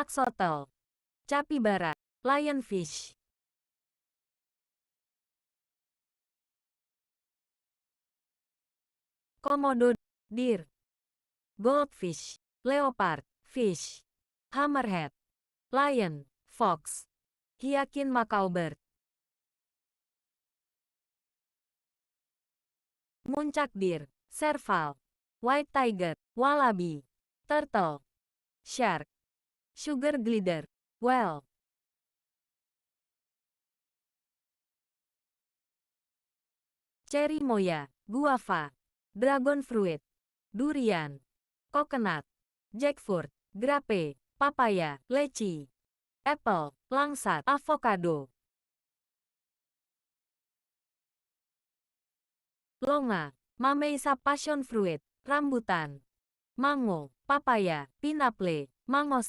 axolotl, capybara, lionfish, komodo, deer, goldfish, leopard, fish, hammerhead, lion, fox, hiakin Macao bird, muncak deer, serval, white tiger, wallaby, turtle, shark, sugar glider, whale, cherry moya, guava, dragon fruit, durian, coconut, jackfruit, grape, papaya, leci, apple, langsat, avocado, longa, mameysa passion fruit, rambutan, mango, papaya, pineapple, mangosteen.